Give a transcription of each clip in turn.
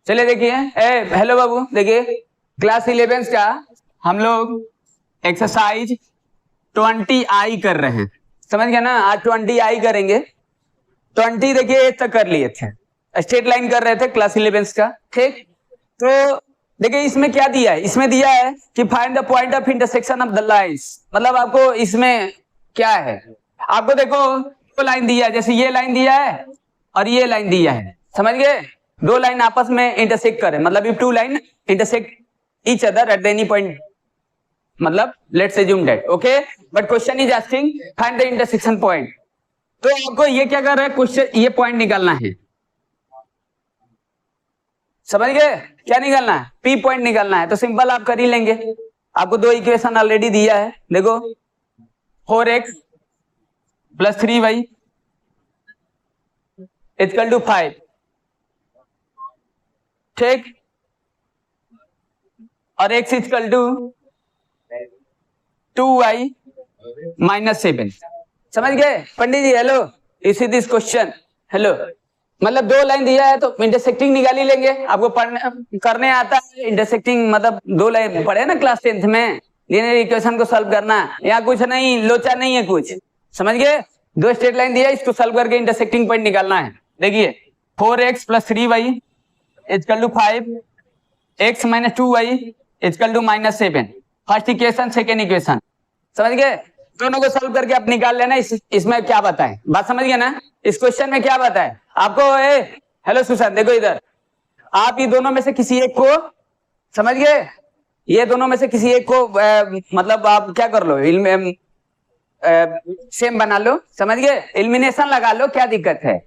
चलिए देखिए, हेलो बाबू, देखिए क्लास 11 का हम लोग एक्सरसाइज 20I कर रहे हैं, समझ गया ना। आज 20I करेंगे। 20 देखिए तक कर लिए थे, स्ट्रेट लाइन कर रहे थे क्लास 11 का, ठीक। तो देखिए इसमें क्या दिया है, इसमें दिया है कि find the point of intersection of the lines. मतलब आपको इसमें क्या है, आपको देखो दो लाइन दिया है, जैसे ये लाइन दिया है और ये लाइन दिया है, समझ गए। दो लाइन आपस में इंटरसेक्ट करें, मतलब if two line intersect each other at any point, मतलब let's assume that, okay. But question is asking find the intersection point. तो आपको ये क्या कर रहा है, क्वेश्चन ये पॉइंट निकालना है, समझ गए। क्या निकालना है, पी पॉइंट निकालना है। तो सिंपल आप कर ही लेंगे, आपको दो इक्वेशन ऑलरेडी दिया है, देखो 4x + 3y = 5, ठीक। और x = 2y - 7, समझ गए पंडित जी। हेलो, इस दिस क्वेश्चन, हेलो, मतलब दो लाइन दिया है तो इंटरसेक्टिंग निकाल ही लेंगे। आपको पढ़ने करने आता है इंटरसेक्टिंग, मतलब दो लाइन पढ़े ना क्लास 10th में, लीनियर इक्वेशन को सॉल्व करना। यहाँ कुछ नहीं, लोचा नहीं है कुछ, समझ गए। दो स्ट्रेट लाइन दिया है, इसको सॉल्व करके इंटरसेक्टिंग पॉइंट निकालना है। देखिए 4x + 3y = 5, x - 2y = -7। First equation, second equation, समझ गए। दोनों को सॉल्व करके आप निकाल लेना। इसमें क्या बताएं, बात समझ गए ना। इस क्वेश्चन में क्या बताएं आपको। हेलो सुशांत, देखो इधर, आप ये दोनों में से किसी एक को, समझ गए, ये दोनों में से किसी एक को मतलब आप क्या कर लो, सेम बना लो, समझ गए। एलिमिनेशन लगा लो, क्या दिक्कत है।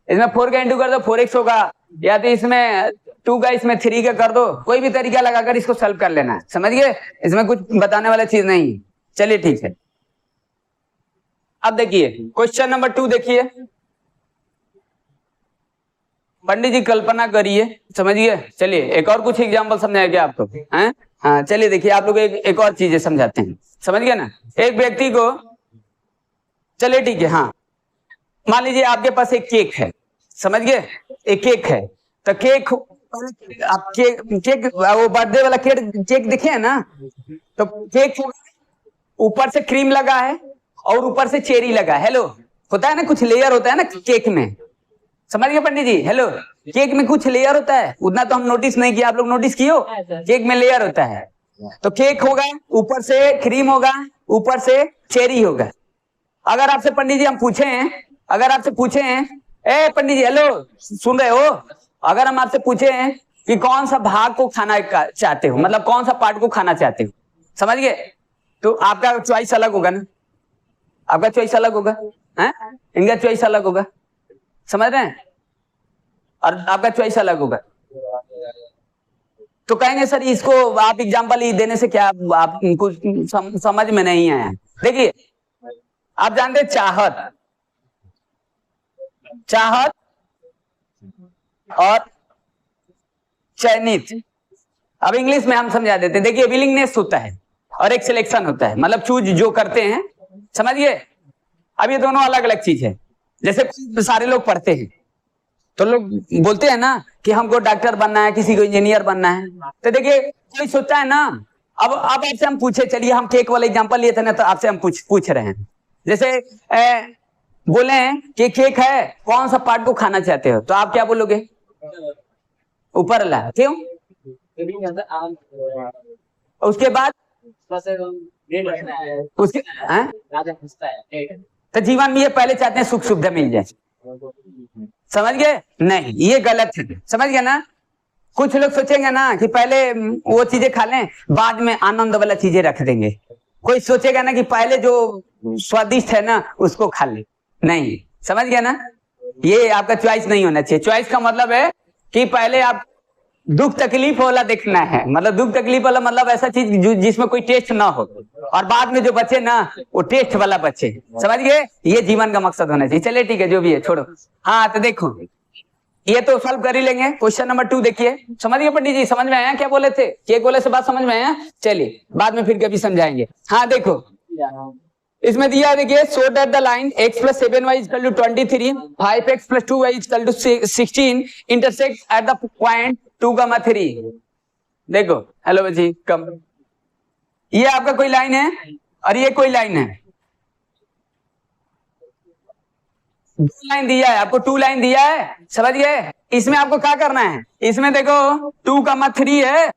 इसमें 4 का इंटू कर दो, 4x होगा, या तो इसमें 2 का इसमें 3 का कर दो, कोई भी तरीका लगाकर इसको सॉल्व कर लेना, समझ गए। इसमें कुछ बताने वाला चीज नहीं। चलिए ठीक है, अब देखिए क्वेश्चन नंबर 2 देखिए। पंडित जी कल्पना करिए, समझिए। चलिए एक और कुछ एग्जाम्पल समझाया क्या आपको, हैं? हाँ चलिए देखिए, आप लोग एक और चीजें समझाते हैं, समझ गए ना। एक व्यक्ति को, चलिए ठीक है, हाँ मान लीजिए आपके पास एक केक है, समझ गए, एक केक है। तो केक, आप केक वो बर्थडे वाला केक देखे है ना। तो केक ऊपर से क्रीम लगा है और ऊपर से चेरी लगा है। हेलो, होता है ना, कुछ लेयर होता है ना केक में, समझ गए पंडित जी। हेलो, केक में कुछ लेयर होता है, उतना तो हम नोटिस नहीं किया, आप लोग नोटिस किए हो, केक में लेयर होता है। तो केक होगा, ऊपर से क्रीम होगा, ऊपर से चेरी होगा। अगर आपसे पंडित जी हम पूछे हैं, अगर आपसे पूछे हैं, पंडित जी हेलो सुन रहे हो, अगर हम आपसे पूछे हैं कि कौन सा भाग को खाना चाहते हो, मतलब कौन सा पार्ट को खाना चाहते हो, समझ गए, तो आपका चॉइस अलग होगा ना, आपका चॉइस अलग होगा, है इनका चॉइस अलग होगा, समझ रहे हैं, और आपका चॉइस अलग होगा। तो कहेंगे सर इसको आप एग्जांपल ही देने से क्या आप कुछ समझ में नहीं आया। देखिए आप जानते हैं चाहत, चाहत और चयनित, अब इंग्लिश में हम समझा देते हैं। देखिए विलिंगनेस होता है और एक सिलेक्शन होता है, मतलब चूज जो करते हैं, समझिए। अब ये दोनों अलग अलग चीज है। जैसे सारे लोग पढ़ते हैं तो लोग बोलते हैं ना कि हमको डॉक्टर बनना है, किसी को इंजीनियर बनना है। तो देखिए कोई सोचता है ना, अब आपसे हम पूछे, चलिए हम केक वाला एग्जांपल लिए थे ना, तो आपसे हम पूछ रहे हैं, जैसे बोले हैं कि केक है, कौन सा पार्ट को खाना चाहते हो, तो आप क्या बोलोगे, ऊपर वाला, क्यों। उसके बाद उसके तो जीवन में ये पहले चाहते हैं सुख सुविधा मिल जाए, समझ गए, नहीं ये गलत है, समझ गए ना। कुछ लोग सोचेंगे ना कि पहले वो चीजें खा लें, बाद में आनंद वाला चीजें रख देंगे। कोई सोचेगा ना कि पहले जो स्वादिष्ट है ना उसको खा ले, नहीं, समझ गया ना। ये आपका चॉइस नहीं होना चाहिए। चॉइस का मतलब है कि पहले आप दुख तकलीफ वाला देखना है, मतलब दुख तकलीफ वाला मतलब ऐसा चीज जिसमें कोई टेस्ट ना हो, और बाद में जो बचे ना वो टेस्ट वाला बचे, समझ गए, ये जीवन का मकसद होना चाहिए। चलिए ठीक है, जो भी है छोड़ो। हाँ तो देखो ये तो सॉल्व कर ही लेंगे। क्वेश्चन नंबर 2 देखिए, समझ गए पंडित जी, समझ में आया क्या बोले थे, केक बोले से बात समझ में आया। चलिए बाद में फिर कभी समझाएंगे। हाँ देखो इसमें दिया है देखिए, so that the line x plus 7y equal to 23, 5x plus 2y equal to 16 intersect at the point 2,3। देखो हेलो बच्ची कम, ये आपका कोई लाइन है और ये कोई लाइन है, दो लाइन दिया है आपको, 2 लाइन दिया है, समझ गए। इसमें आपको क्या करना है, इसमें देखो 2,3 है,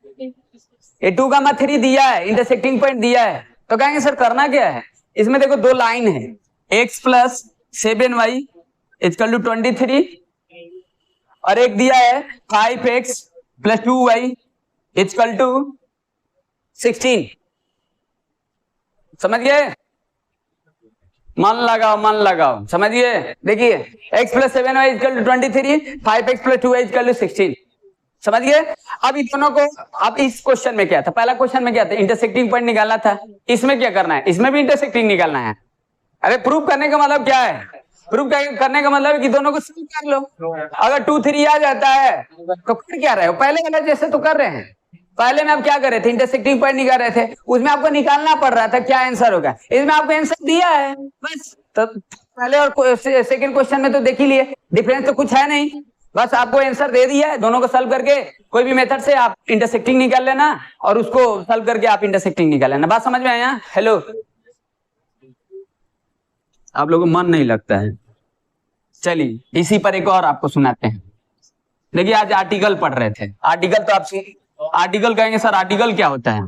ये 2,3 दिया है, इंटरसेक्टिंग पॉइंट दिया है, तो कहेंगे सर करना क्या है। इसमें देखो दो लाइन है, x plus 7y equal to 23 और एक दिया है 5x plus 2y equal to 16। समझ गए, मन लगाओ, समझिए। देखिए x plus 7y equal to 23, 5x plus 2y equal to 16, समझ गए। अब इन दोनों को, अब इस क्वेश्चन में क्या था, पहला क्वेश्चन में क्या था, इंटरसेक्टिंग पॉइंट निकालना था। इसमें क्या करना है, इसमें भी इंटरसेक्टिंग निकालना है। अरे प्रूफ करने का मतलब क्या है, प्रूफ करने का मतलब कि दोनों को सॉल्व कर लो। अगर 2 3 आ जाता है तो कर क्या रहे हो, पहले वाला जैसे तो कर रहे हैं। पहले में आप क्या कर रहे थे, इंटरसेक्टिंग पॉइंट निकाल रहे थे, उसमें आपको निकालना पड़ रहा था क्या आंसर होगा। इसमें आपको आंसर दिया है बस, तो पहले और सेकंड क्वेश्चन में तो देख ही लिए, डिफरेंस तो कुछ है नहीं, बस आपको आंसर दे दिया है। दोनों को सॉल्व करके कोई भी मेथड से आप इंटरसेक्टिंग निकाल लेना और उसको सॉल्व करके आप इंटरसेक्टिंग निकाल लेना। बात समझ में आया। हेलो, आप लोगों को मन नहीं लगता है, चलिए इसी पर एक और आपको सुनाते हैं। देखिए आज आर्टिकल पढ़ रहे थे, आर्टिकल तो आप आर्टिकल कहेंगे सर आर्टिकल क्या होता है,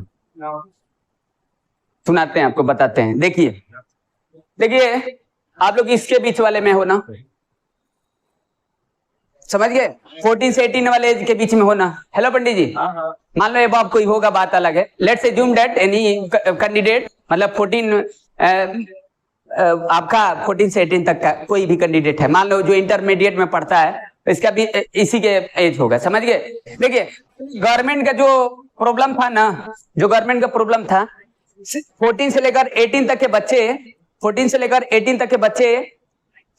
सुनाते हैं आपको, बताते हैं। देखिए आप लोग इसके बीच वाले में हो ना, समझ गए, 14 से 18 वाले एज के बीच में होना। हेलो पंडित जी, मान लो ये बाप कोई होगा, बात अलग है। Let's assume that any candidate, मतलब 14 आपका 14 से 18 तक का कोई भी कैंडिडेट है, मान लो जो इंटरमीडिएट में पढ़ता है, इसका भी इसी के एज होगा, समझ गए। देखिए गवर्नमेंट का जो प्रॉब्लम था ना, जो गवर्नमेंट का प्रॉब्लम था, 14 से लेकर 18 तक के बच्चे, 14 से लेकर 18 तक के बच्चे,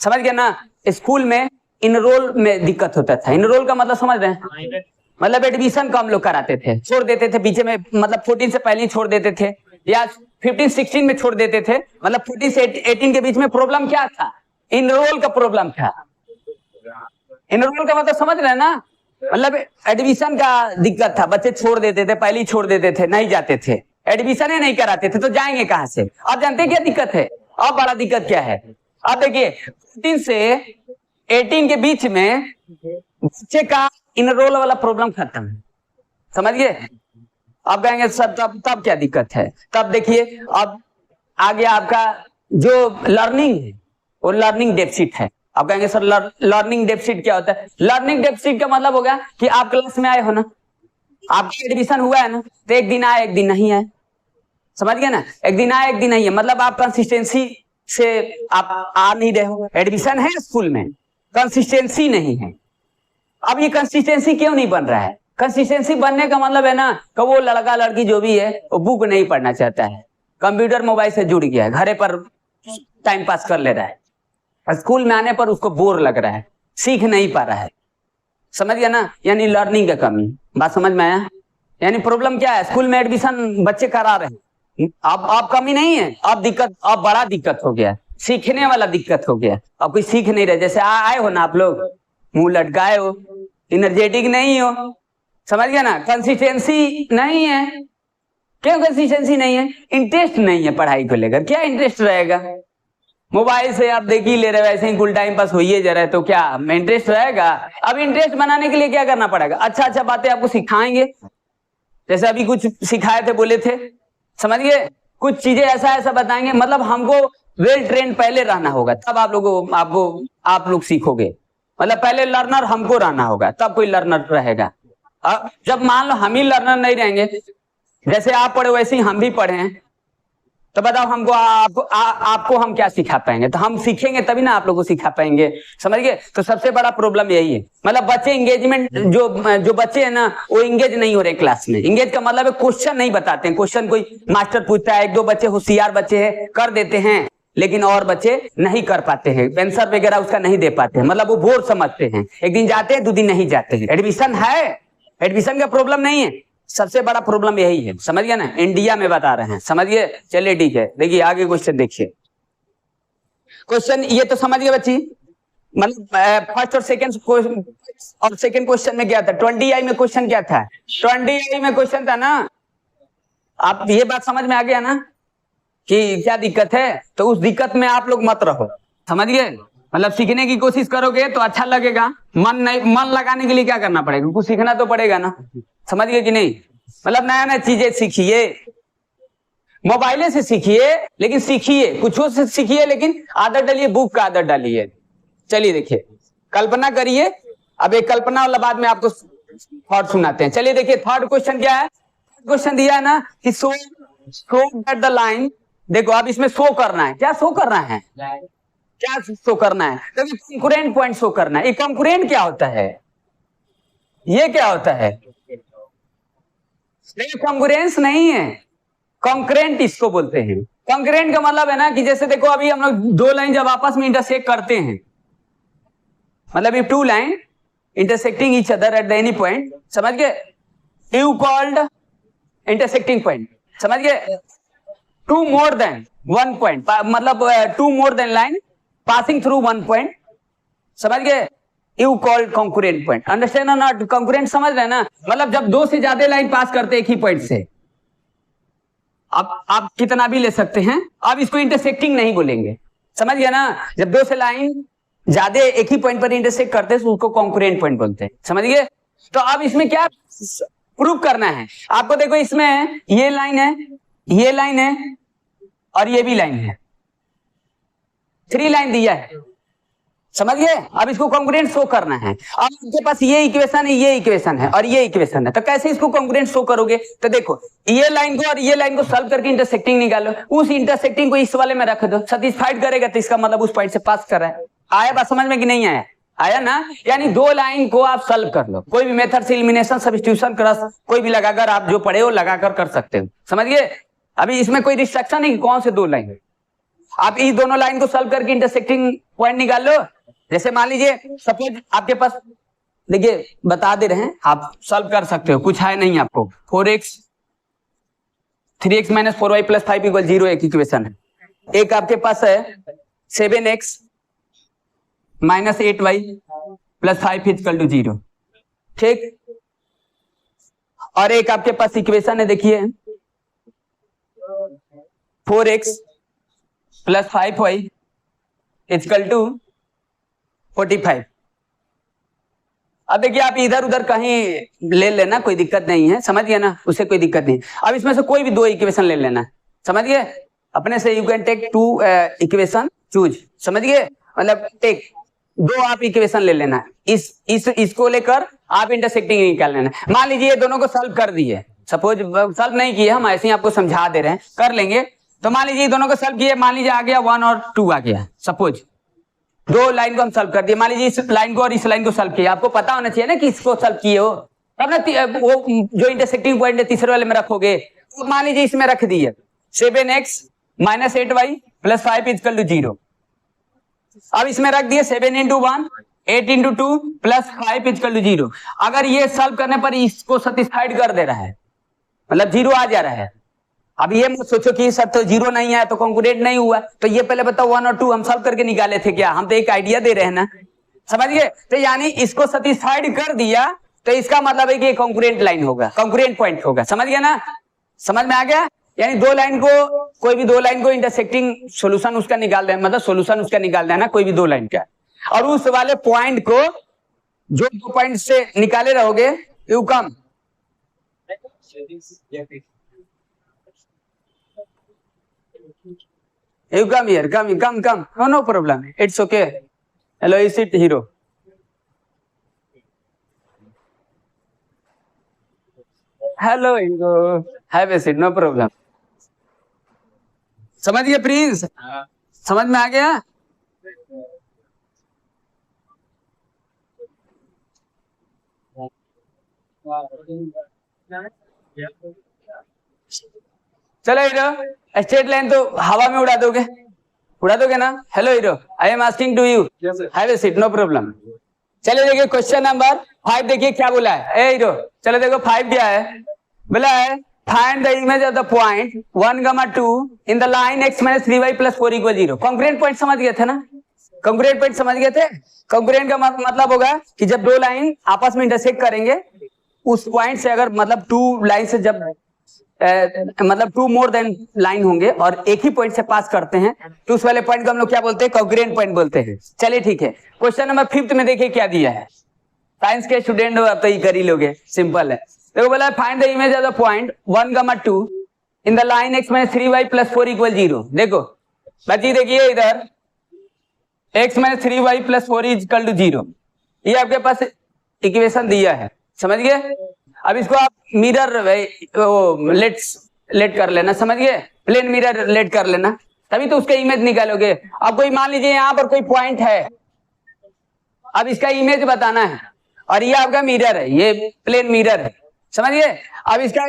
समझ गए ना, स्कूल में इनरोल में दिक्कत होता था। इनरोल का मतलब समझ रहे हैं, मतलब एडमिशन कम लोग कराते थे, छोड़ देते थे बीच में, मतलब 14 से पहले ही छोड़ देते थे, या 15-16 में छोड़ देते थे। मतलब 14 से 18 के बीच में प्रॉब्लम क्या था, इनरोल का प्रॉब्लम था। इनरोल का मतलब समझ रहे हैं ना, मतलब एडमिशन का दिक्कत था, बच्चे छोड़ देते थे, पहले ही छोड़ देते थे, नहीं जाते थे, एडमिशन ही नहीं कराते थे, तो जाएंगे कहां से। आप जानते हैं क्या दिक्कत है, अब बड़ा दिक्कत क्या है। अब देखिए 14 से 18 के बीच में बच्चे का इनरोल वाला प्रॉब्लम खत्म है, समझिए। आप कहेंगे सर तब क्या दिक्कत है, तब देखिए अब आगे आपका जो लर्निंग है वो लर्निंग डेफिसिट है। आप कहेंगे सर लर्निंग डेफिसिट क्या होता है। लर्निंग डेफिसिट का मतलब होगा कि आप क्लास में आए हो ना, आपका एडमिशन हुआ है ना, तो एक दिन आए एक दिन नहीं आए, समझ गए ना, एक दिन आए एक दिन नहीं है, मतलब आप कंसिस्टेंसी से आप आ नहीं रहे हो। एडमिशन है स्कूल में, कंसिस्टेंसी नहीं है। अब ये कंसिस्टेंसी क्यों नहीं बन रहा है, कंसिस्टेंसी बनने का मतलब है ना कि वो लड़का लड़की जो भी है वो बुक नहीं पढ़ना चाहता है, कंप्यूटर मोबाइल से जुड़ गया है, घरे पर टाइम पास कर ले रहा है, स्कूल में आने पर उसको बोर लग रहा है, सीख नहीं पा रहा है, समझ गया ना, यानी लर्निंग का कमी। बात समझ में आया। यानी प्रॉब्लम क्या है, स्कूल में एडमिशन बच्चे करा रहे हैं, अब कमी नहीं है, अब दिक्कत, अब बड़ा दिक्कत हो गया, सीखने वाला दिक्कत हो गया। अब कोई सीख नहीं रहे, जैसे आए हो ना आप लोग, मुंह लटकाए हो, एनर्जेटिक नहीं हो, समझ गया ना, कंसिस्टेंसी नहीं है। क्यों कंसिस्टेंसी नहीं है, इंटरेस्ट नहीं है पढ़ाई को लेकर। क्या इंटरेस्ट रहेगा, मोबाइल से आप देख ही ले रहे हो, ऐसे ही कुल टाइम पास होइए जा रहा है, तो क्या इंटरेस्ट रहेगा। अब इंटरेस्ट बनाने के लिए क्या करना पड़ेगा, अच्छा बातें आपको सिखाएंगे, जैसे अभी कुछ सिखाए थे, बोले थे, समझ गए, कुछ चीजें ऐसा बताएंगे, मतलब हमको वेल ट्रेन पहले रहना होगा, तब आप लोग सीखोगे। मतलब पहले लर्नर हमको रहना होगा, तब कोई लर्नर रहेगा। अब जब मान लो हम ही लर्नर नहीं रहेंगे, जैसे आप पढ़े वैसे ही हम भी पढ़े हैं, तो बताओ हमको आपको हम क्या सिखा पाएंगे। तो हम सीखेंगे तभी ना आप लोगों को सिखा पाएंगे, समझ गए। तो सबसे बड़ा प्रॉब्लम यही है, मतलब बच्चे एंगेजमेंट, जो बच्चे हैं ना वो एंगेज नहीं हो रहे क्लास में। एंगेज का मतलब है क्वेश्चन नहीं बताते हैं, क्वेश्चन कोई मास्टर पूछता है, 1-2 बच्चे होशियार बच्चे हैं कर देते हैं, लेकिन और बच्चे नहीं कर पाते हैं, आंसर वगैरह उसका नहीं दे पाते हैं, मतलब वो बोर समझते हैं, एक दिन जाते हैं 2 दिन नहीं जाते हैं। एडमिशन है, एडमिशन का प्रॉब्लम नहीं है, सबसे बड़ा प्रॉब्लम यही है, समझ गया ना, इंडिया में बता रहे हैं, समझिए। चलिए ठीक है, देखिए आगे क्वेश्चन देखिए। क्वेश्चन ये तो समझ गए बच्ची, मतलब फर्स्ट और सेकंड क्वेश्चन में क्या था, 20i में क्वेश्चन क्या था, 20i में क्वेश्चन था ना, आप ये बात समझ में आ गया ना कि क्या दिक्कत है, तो उस दिक्कत में आप लोग मत रहो, समझ गए। मतलब सीखने की कोशिश करोगे तो अच्छा लगेगा, मन लगाने के लिए क्या करना पड़ेगा, कुछ सीखना तो पड़ेगा ना, समझ गए कि नहीं। मतलब नया नया चीजें सीखिए, मोबाइले से सीखिए लेकिन सीखिए, कुछ से सीखिए लेकिन आदत डालिए, बुक का आदत डालिए। चलिए देखिए, कल्पना करिए, अब एक कल्पना वाला बाद में आपको थॉट सुनाते हैं। चलिए देखिए थर्ड क्वेश्चन क्या है, क्वेश्चन दिया है ना कि शो दैट द लाइन, देखो अब इसमें शो करना है, क्या शो करना है, क्या शो करना है, तो कंकरेंट पॉइंट शो करना है। कंकरेंट क्या होता है, ये क्या होता है, कंकरेंस नहीं है, कंकरेंट इसको बोलते हैं। कंकरेंट का मतलब है ना कि जैसे देखो अभी हम लोग दो लाइन जब आपस में इंटरसेक्ट करते हैं, मतलब if two line intersecting each other at the any point, समझ गए, यू कॉल्ड इंटरसेक्टिंग पॉइंट, समझ गए। Two more than one point, मतलब two more than line passing through one point, समझ गए, you called concurrent point. Understand और not, concurrent समझ रहे हैं ना, मतलब जब दो से ज्यादा लाइन पास करते एक ही पॉइंट से, आप कितना भी ले सकते हैं, आप इसको इंटरसेक्टिंग नहीं बोलेंगे, समझ गया ना। जब दो से लाइन ज्यादा एक ही पॉइंट पर इंटरसेक्ट करते हैं तो उसको कंकरेंट पॉइंट बोलते हैं, समझ गए। तो अब इसमें क्या प्रूव करना है आपको, देखो इसमें ये लाइन है, ये लाइन है और ये भी लाइन है, 3 लाइन दिया है, समझ गए। अब इसको कंकरेंट शो करना है, अब आपके पास ये इक्वेशन है, ये इक्वेशन है और ये इक्वेशन है, तो कैसे इसको कंकरेंट शो करोगे, तो देखो ये लाइन को और ये लाइन को सॉल्व करके इंटरसेक्टिंग निकालो, उस इंटरसेक्टिंग को इस वाले में रख दो, सेटिस्फाइड करेगा तो इसका मतलब उस पॉइंट से पास कर रहा है। आया बात समझ में कि नहीं आया, आया ना। यानी दो लाइन को आप सॉल्व कर लो, कोई भी मेथड से एलिमिनेशन, सब्स्टिट्यूशन, क्रॉस कोई भी लगाकर आप जो पढ़े हो लगाकर कर सकते हो, समझ गए। अभी इसमें कोई रिस्ट्रिक्शन नहीं कौन से दो लाइन है, आप इस दोनों लाइन को सॉल्व करके इंटरसेक्टिंग पॉइंट निकाल लो। जैसे मान लीजिए सपोज आपके पास, देखिए बता दे रहे हैं, आप सॉल्व कर सकते हो, कुछ है नहीं आपको, 4x 3x minus 4y plus 5 equal 0 एक इक्वेशन है। एक आपके पास है 7x minus 8y plus 5 equal to 0, ठीक। और एक आपके पास इक्वेशन है, देखिए 4x plus 5y equal to 45। अब देखिए आप इधर उधर कहीं ले लेना, कोई दिक्कत नहीं है, समझ गए ना, उससे कोई दिक्कत नहीं। अब इसमें से कोई भी दो इक्वेशन ले लेना, समझ गए, अपने से you can take 2 equation choose, समझ गए, मतलब टेक 2 आप इक्वेशन ले लेना, इसको लेकर आप इंटरसेक्टिंग निकाल लेना। मान लीजिए ये दोनों को सॉल्व कर दिए, सपोज सॉल्व नहीं किए, हम ऐसे ही आपको समझा दे रहे हैं, कर लेंगे। तो मान लीजिए दोनों को सॉल्व किए, मान लीजिए आ गया 1 और 2 आ गया, सपोज दो लाइन को हम सॉल्व कर दिए, मान लीजिए इस लाइन को और इस लाइन को सॉल्व किया, आपको पता होना चाहिए ना कि इसको सॉल्व किए हो, तब ना वो जो इंटरसेक्टिंग पॉइंट है तीसरे वाले में रखोगे। तो मान लीजिए इसमें रख दिए 7x minus 8y plus 5 equal to 0। अब इसमें रख दिए 7 into 1 8 into 2 plus 5 equal to 0। अगर ये सॉल्व करने पर इसको सेटिस्फाइड कर दे रहा है, मतलब 0 आ जा रहा है। अब ये मत सोचो कि सब तो 0 नहीं आया तो कंकरेंट नहीं हुआ, तो ये पहले बताओ 1 और 2 हम सॉल्व करके निकाले थे क्या, हम तो एक आइडिया दे रहे हैं ना, समझ गए। तो यानी इसको सेटिस्फाइड कर दिया तो इसका मतलब है कि कंकरेंट लाइन होगा, कंकरेंट पॉइंट होगा, समझ गया ना, समझ में आ गया। यानी दो लाइन को, कोई भी दो लाइन को इंटरसेक्टिंग सोल्यूशन उसका निकाल देना, मतलब सोल्यूशन उसका निकाल देना कोई भी दो लाइन का, और उस वाले पॉइंट को जो 2 पॉइंट से निकाले रहोगे you come you come here, come, no problem, it's okay, hello, is it hero, hello hero, have a seat, no problem। समझ गए प्रिंस, समझ में आ गया। चलो हीरो, स्ट्रेट लाइन तो हवा में उड़ा दोगे ना। Hello hero, I am asking to you, have a seat, no problem. चलो देखिए क्वेश्चन नंबर 5, देखिए क्या बोला है। ए हीरो चलो देखो 5 क्या है, बोला है find the image of the point 1, 2 in the line x - 3y + 4 = 0। Congruent point समझ गए थे ना? कॉन्ग्रुएंट पॉइंट समझ गए थे? कॉन्ग्रुएंट का मतलब होगा कि जब दो लाइन आपस में इंटरसेक्ट करेंगे, उस पॉइंट से अगर मतलब टू लाइन से जब मतलब टू मोर देन लाइन होंगे और एक ही पॉइंट से पास करते हैं, तो उस वाले पॉइंट को हम लोग क्या बोलते हैं? कॉन्ग्रुएंट पॉइंट बोलते हैं। चलिए ठीक है, क्वेश्चन नंबर 5 में देखिए क्या दिया है। साइंस के स्टूडेंट हो आप तो ये कर ही लोगे, सिंपल है। देखो बोला find the image of the point 1, 2 in the line x - 3y + 4 = 0। देखो बच्ची देखिए इधर x - 3y + 4 = 0, ये आपके पास इक्वेशन दिया है, समझ गए? अब इसको आप मिरर लेट कर लेना, समझ गए? प्लेन मिरर लेट कर लेना, तभी तो उसका इमेज निकालोगे। अब कोई मान लीजिए यहाँ पर कोई पॉइंट है, अब इसका इमेज बताना है, और ये आपका मिरर है, ये प्लेन मिरर है, समझ गए? अब इसका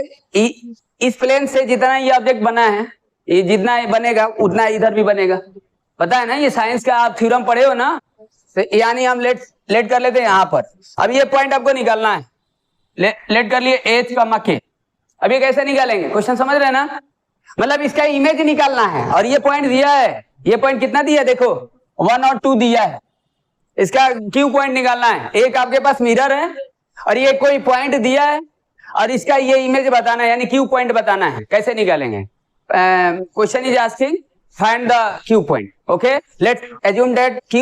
इस प्लेन से जितना ये ऑब्जेक्ट बना है, ये जितना बनेगा उतना इधर भी बनेगा, पता है ना? ये साइंस का आप थ्योरम पढ़े हो ना, तो यानी हम लेट कर लेते हैं यहाँ पर। अब ये पॉइंट आपको निकालना है, लेट कर लिए H, K। अब ये कैसे निकालेंगे? क्वेश्चन समझ रहे हैं ना? मतलब इसका इमेज निकालना है, और ये पॉइंट दिया है, ये पॉइंट कितना दिया है? देखो 1 और 2 दिया है, इसका Q पॉइंट निकालना है। एक आपके पास मिरर है और ये कोई पॉइंट दिया है, और इसका ये इमेज बताना है, यानी Q पॉइंट बताना है। कैसे निकालेंगे? Question is asking find the Q point. Okay, let's assume that Q,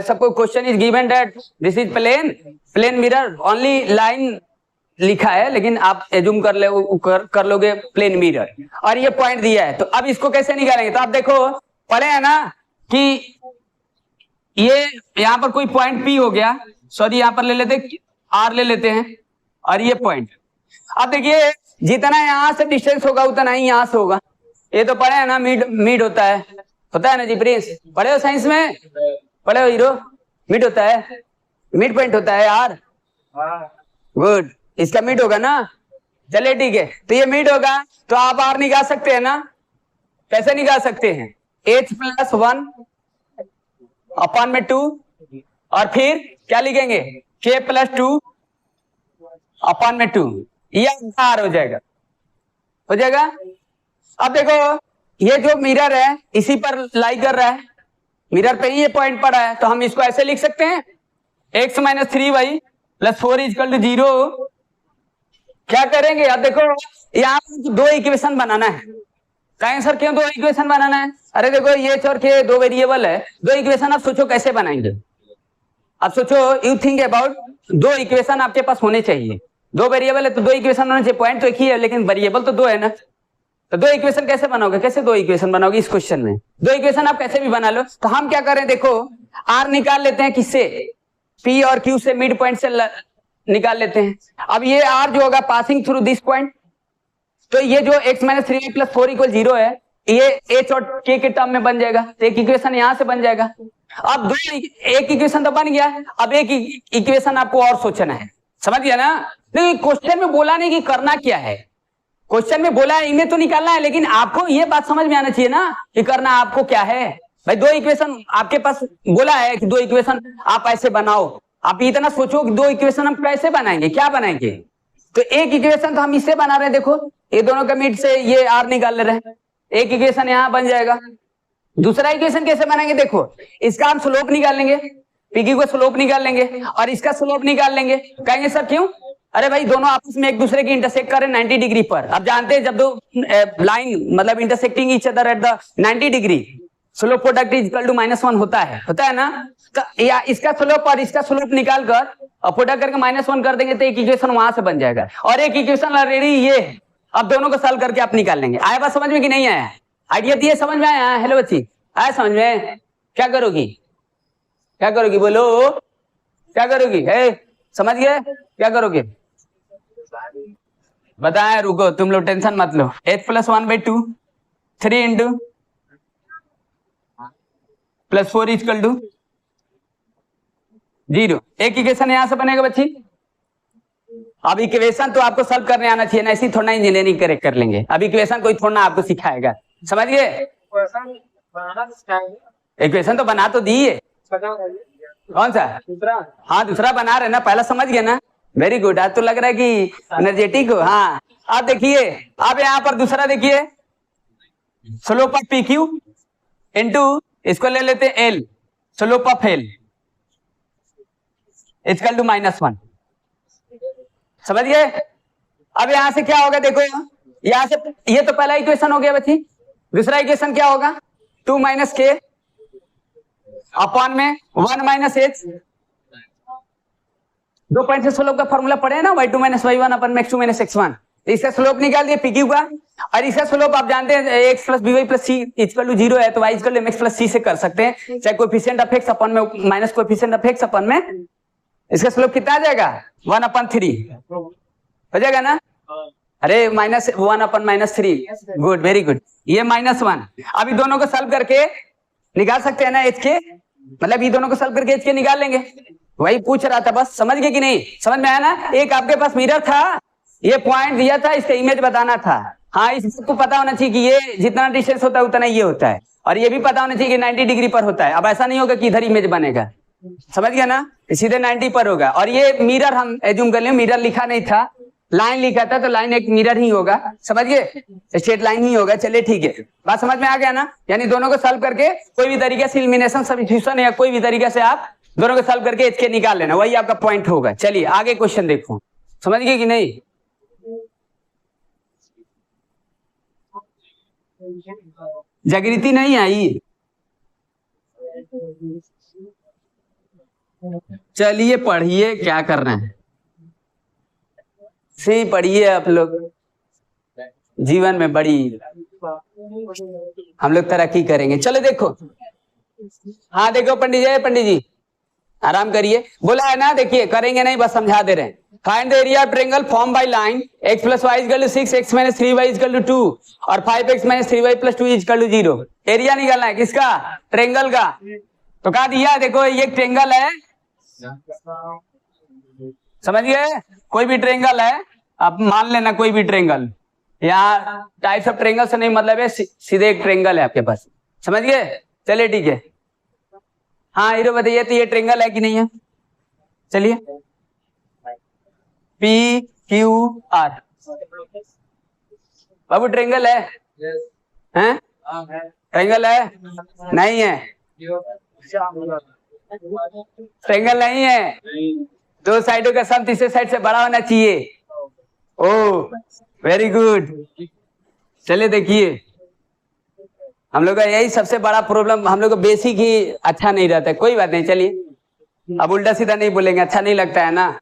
suppose question is given that this is plane mirror, only line लिखा है, लेकिन आप एज्यूम कर लोगे प्लेन मिरर, और ये पॉइंट दिया है। तो अब इसको कैसे निकालेंगे? तो आप देखो पढ़े है ना कि ये यहाँ पर कोई पॉइंट P हो गया, सॉरी यहाँ पर ले लेते R ले लेते हैं, और ये पॉइंट। अब देखिए जितना यहाँ से डिस्टेंस होगा उतना ही यहाँ से होगा। ये तो पढ़े है ना, मिड होता है ना जी प्रिंस? पढ़े हो साइंस में? पढ़े हो हीरो? मिड होता है, मिड पॉइंट होता है यार। गुड, इसका मिड होगा ना? चलिए ठीक है, तो ये मिड होगा, तो आप R निकाल सकते हैं ना? कैसे निकाल सकते हैं? H + 1 / 2, और फिर क्या लिखेंगे? K + 2 / 2, ये R हो जाएगा। अब देखो ये जो मिरर है इसी पर लाई कर रहा है, मिरर पे ही ये पॉइंट पड़ा है, तो हम इसको ऐसे लिख सकते हैं x - 3y + 4 = 0। क्या करेंगे? अब देखो यहाँ पर दो इक्वेशन बनाना है। कहें सर क्यों दो इक्वेशन बनाना है? अरे देखो ये और के दो वेरिएबल है, दो इक्वेशन आप सोचो कैसे बनाएंगे? अब सोचो, यू थिंक अबाउट, दो इक्वेशन आपके पास होने चाहिए। दो वेरिएबल है तो दो इक्वेशन होने चाहिए। पॉइंट तो एक ही है लेकिन वेरिएबल तो दो है ना, तो दो इक्वेशन कैसे बनाओगे? कैसे दो इक्वेशन बनाओगे इस क्वेश्चन में? दो इक्वेशन आप कैसे भी बना लो। तो हम क्या करें, देखो R निकाल लेते हैं, किससे? P और Q से, मिड पॉइंट से निकाल लेते हैं। अब ये R जो होगा पासिंग थ्रू दिस पॉइंट, तो ये जो x - 3y + 4 = 0 है, ये H और K के टर्म में बन जाएगा, तो एक इक्वेशन यहां से बन जाएगा। अब एक इक्वेशन तो बन गया, अब एक इक्वेशन आपको और सोचना है, समझ गया ना? देखिए क्वेश्चन में बोला नहीं कि करना क्या है, क्वेश्चन में बोला है इमेज तो निकालना है, लेकिन आपको ये बात समझ में आना चाहिए ना कि करना आपको क्या है। भाई दो इक्वेशन आपके पास बोला है कि दो इक्वेशन आप ऐसे बनाओ, आप इतना सोचो कि दो इक्वेशन हम कैसे बनाएंगे, क्या बनाएंगे? तो एक इक्वेशन तो हम इससे बना रहे हैं, देखो ये दोनों का मिड से ये R निकाल ले रहे हैं, एक इक्वेशन यहाँ बन जाएगा। दूसरा इक्वेशन कैसे बनाएंगे? देखो इसका हम स्लोप निकाल लेंगे, PQ को स्लोप निकाल लेंगे और इसका स्लोप निकाल लेंगे। कहेंगे सर क्यों? अरे भाई दोनों आपस में एक दूसरे की इंटरसेक्ट करें 90 डिग्री पर। अब जानते हैं जब दो लाइन मतलब intersecting each other at the 90 degree, slope product is equal to -1 होता है ना? तो या इसका स्लोप और इसका स्लोप निकाल कर और प्रोडक्ट करके -1 कर देंगे तो एक इक्वेशन वहां से बन जाएगा, और एक इक्वेशन ऑलरेडी ये है। अब दोनों को सॉल्व करके आप निकाल लेंगे। आया बात समझ में कि नहीं आया? आइडिया दिए, समझ में आया? हेलो बच्ची, आया समझ में? क्या करोगी, क्या करोगी, बोलो क्या करोगी? समझ गए क्या करोगे? बताए, रुको तुम लोग टेंशन मत लो। H + 1/2 3 × +4 = 0। एक इक्वेशन यहां से बनेगा बच्ची। अब इक्वेशन तो आपको सॉल्व करने आना चाहिए ना, ऐसी थोड़ा इंजीनियरिंग कर लेंगे। अब इक्वेशन कोई थोड़ा आपको सिखाएगा, समझ गए? इक्वेशन तो बना तो दिए, कौन सा? दूसरा। हाँ दूसरा बना रहे ना, पहला समझ गए ना? Very good. आज तो लग रहा है कि एनर्जेटिक हो। हाँ, अब देखिए, अब यहाँ पर दूसरा देखिए, slope of P Q into, इसको ले लेते हैं L, slope of L equal to -1। समझ गए? अब यहां से क्या होगा, देखो यहां से, ये तो पहला इक्वेशन हो गया बच्ची। दूसरा इक्वेशन क्या होगा, 2 - k अपॉन में 1 - h। 2 पॉइंट से स्लोप का फॉर्मूला पढ़े हैं ना, y2 - y1 अपन में x2 - x1। इसका स्लोप निकाल दिए पी क्यू का, और इसका स्लोप आप जानते हैं x + by + c equal to 0 है, तो y equal to mx + c से कर सकते हैं, चाहे कोएफिशिएंट ऑफ x अपन में माइनस कोएफिशिएंट ऑफ x अपन में, इसका स्लोप कितना आ जाएगा, 1/3 हो जाएगा ना। अरे -1/- 3, गुड, वेरी गुड। ये -1, अभी दोनों को सॉल्व करके निकाल सकते हैं ना h के, मतलब ये दोनों को सॉल्व करके h के निकाल लेंगे। वही पूछ रहा था, बस समझ गए कि नहीं, समझ में आया ना। एक आपके पास मिरर था, ये पॉइंट दिया था, इसका इमेज बताना था। हाँ, इसको पता होना चाहिए कि ये जितना डिस्टेंस होता है उतना ये होता है, और ये भी पता होना चाहिए कि 90 डिग्री पर होता है। अब ऐसा नहीं होगा कि इधर इमेज बनेगा, समझ गया ना, सीधे 90 पर होगा। और ये मिरर हम एज्यूम कर लें, मिरर लिखा नहीं था, लाइन लिखा था, तो लाइन एक मिरर ही होगा, समझ गए, स्ट्रेट लाइन ही होगा। चलिए ठीक है, बात समझ में आ गया ना। यानी दोनों को सॉल्व करके कोई भी तरीके से एलिमिनेशन सब्स्टिट्यूशन या कोई भी तरीके से आप दोनों को सॉल्व करके एच के निकाल लेना, वही आपका पॉइंट होगा। चलिए आगे क्वेश्चन देखो, समझ गए कि नहीं। जागृति नहीं आई, चलिए पढ़िए, क्या कर रहे हैं, से पढ़िए आप लोग, जीवन में बड़ी हम लोग तरक्की करेंगे। चलो देखो, हाँ देखो पंडित जी आराम करिए, बोला है ना, देखिए करेंगे नहीं, बस समझा दे रहे हैं। Find the area of triangle form by line x + y = 6, x - 3y = 2 और 5x - 3y + 2 = 0। एरिया निकालना है किसका, ट्रायंगल का। तो कहा दिया, देखो ये ट्रायंगल है, समझ गए, कोई भी ट्रायंगल है, आप मान लेना कोई भी ट्रायंगल, यहाँ टाइप्स ऑफ ट्रायंगल से नहीं मतलब है, सीधे एक ट्रायंगल है आपके पास, समझ गए। चलिए ठीक है, हाँ हीरो बताइए, तो ये ट्रायंगल है कि नहीं है। चलिए PQR, बाबू ट्रायंगल है, हैं, ट्रायंगल है, नहीं है, ट्रायंगल नहीं है, दो साइडों का सम तीसरे साइड से बड़ा होना चाहिए। Oh very good. चलिए देखिए, हम लोग का यही सबसे बड़ा प्रॉब्लम, हम लोग का बेसिक ही अच्छा नहीं रहता है, कोई बात नहीं। चलिए अब उल्टा सीधा नहीं बोलेंगे, अच्छा नहीं लगता है ना।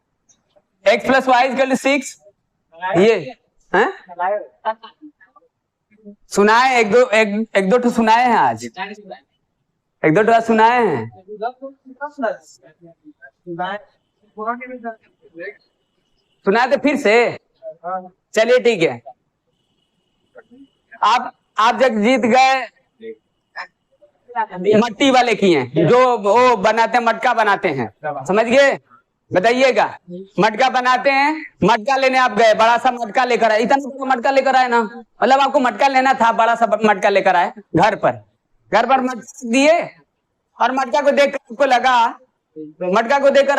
x + y = 6, ये हैं सुनाए, एक दो सुनाए हैं आज, एक दो सुनाए हैं, सुनाए तो फिर से। चलिए ठीक है, आप जब जीत गए, मट्टी वाले किए, जो वो बनाते हैं, मटका बनाते हैं, समझ गए, बताइएगा, मटका बनाते हैं, मटका लेने आप गए, बड़ा सा मटका लेकर आए, इतना मटका लेकर आए ना, मतलब आपको मटका लेना था, बड़ा सा मटका लेकर आए घर पर मटका दिए, और मटका को देखकर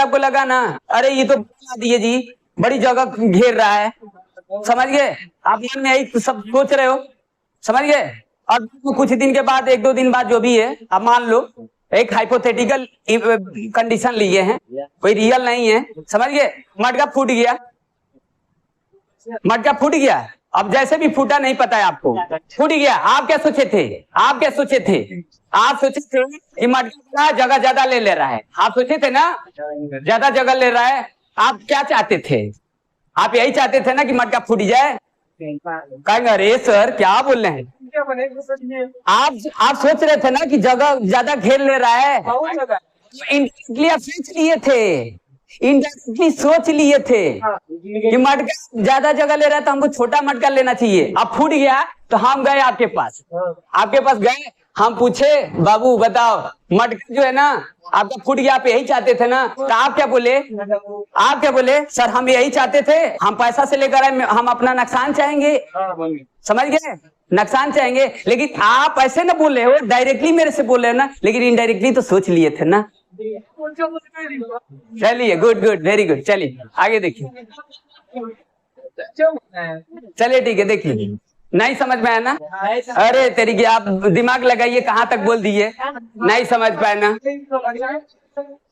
आपको लगा ना, अरे ये तो दिए जी, बड़ी जगह घेर रहा है, समझ गए, आप मन में यही सब सोच रहे हो, समझ गए। और कुछ दिन के बाद, 1-2 दिन बाद जो भी है, अब मान लो एक हाइपोथेटिकल कंडीशन लिए हैं, कोई रियल नहीं है, समझ गए, मटका फूट गया, अब जैसे भी फूटा नहीं पता है आपको, फूट गया, आप क्या सोचे थे, आप सोचे थे कि मटका जगह ज्यादा ले रहा है, आप सोचे थे ना ज्यादा जगह ले रहा है, आप क्या चाहते थे, आप यही चाहते थे ना कि मटका फूट जाए। कहेंगे अरे सर क्या बोल रहे हैं, आप सोच रहे थे ना कि जगह ज्यादा घेर ले रहा है, इनडायरेक्टली आप सोच लिए थे कि मटका ज्यादा जगह ले रहा है, तो हमको छोटा मटका लेना चाहिए। अब फूट गया तो हम गए आपके पास गए, हम पूछे बाबू बताओ मटका जो है ना आपका फूट गया, आप यही चाहते थे ना, तो आप क्या बोले, सर हम यही चाहते थे, हम पैसा से लेकर आए, हम अपना नुकसान चाहेंगे, समझ गए, नुकसान चाहेंगे। लेकिन आप ऐसे ना बोल रहे हो, डायरेक्टली मेरे से बोल रहे हो ना, लेकिन इनडायरेक्टली तो सोच लिए थे ना, चलिए, गुड गुड, वेरी गुड। चलिए आगे देखिए। चलिए ठीक है, देखिए। नहीं समझ में आया ना? अरे तेरी की, आप दिमाग लगाइए, कहाँ तक बोल दिए, नहीं समझ पाए ना?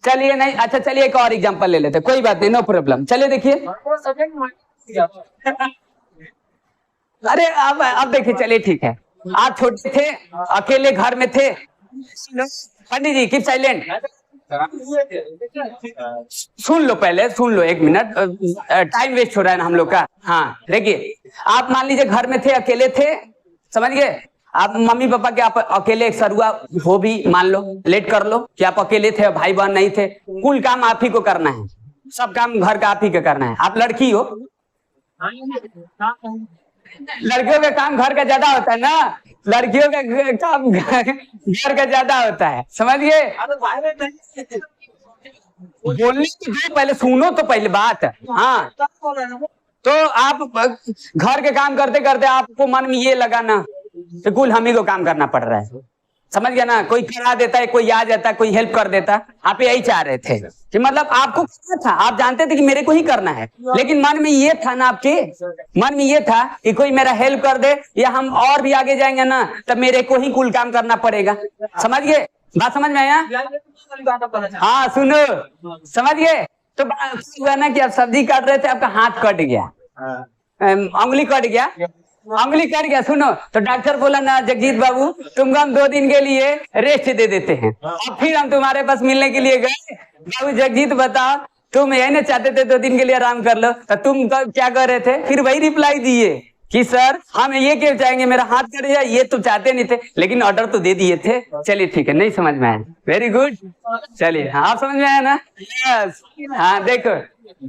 चलिए नहीं, अच्छा चलिए एक और एग्जांपल ले लेते, कोई बात नहीं, नो प्रॉब्लम। चलिए देखिए। अरे अब देखिए, चलिए ठीक है। आप छोटे थे, अकेले घर में थे। पंडित जी कीप साइलेंट। सुन लो, पहले सुन लो, एक मिनट, टाइम वेस्ट हो रहा है ना हम लोग का। हाँ देखिए, आप मान लीजिए घर में थे, अकेले थे, समझ गए? आप मम्मी पापा के, आप अकेले एक सरुआ हो भी, मान लो, लेट कर लो कि आप अकेले थे, भाई बहन नहीं थे, कुल काम आप ही को करना है, सब काम घर का आप ही का करना है। आप लड़की हो, लड़कियों का काम घर का ज्यादा होता है ना, लड़कियों का काम घर का ज्यादा होता है, समझिए? बोलने की दो, पहले सुनो तो पहले बात। हाँ, तो आप घर के काम करते करते आपको मन में ये लगा ना कि कुल हम ही को काम करना पड़ रहा है, समझ गया ना? कोई करा देता है, कोई आ जाता है, कोई हेल्प कर देता। आप यही चाह रहे थे कि मतलब आपको करना था, आप जानते थे कि मेरे को ही करना है, लेकिन मन में ये था ना, आपके मन में ये था कि कोई मेरा हेल्प कर दे, या हम और भी आगे जाएंगे ना तब मेरे को ही कुल काम करना पड़ेगा। समझ गए? बात समझ में आया? हाँ सुनो, समझ गए? तो हुआ ना कि आप सब्जी काट रहे थे, आपका हाथ कट गया, उंगली कट गया, उंगली कट गया। सुनो, तो डॉक्टर बोला ना, जगजीत बाबू तुमको हम 2 दिन के लिए रेस्ट दे देते हैं। और फिर हम तुम्हारे पास मिलने के लिए गए, बाबू जगजीत बताओ, तुम यही ना चाहते थे 2 दिन के लिए आराम कर लो, तो तुम क्या कर रहे थे? फिर वही रिप्लाई दिए कि सर हम ये क्यों चाहेंगे, मेरा हाथ कट जाए, ये तो चाहते नहीं थे, लेकिन ऑर्डर तो दे दिए थे। चलिए ठीक है, नहीं समझ में आया, वेरी गुड। चलिए, हाँ आप समझ में आया ना? यस। हाँ देखो,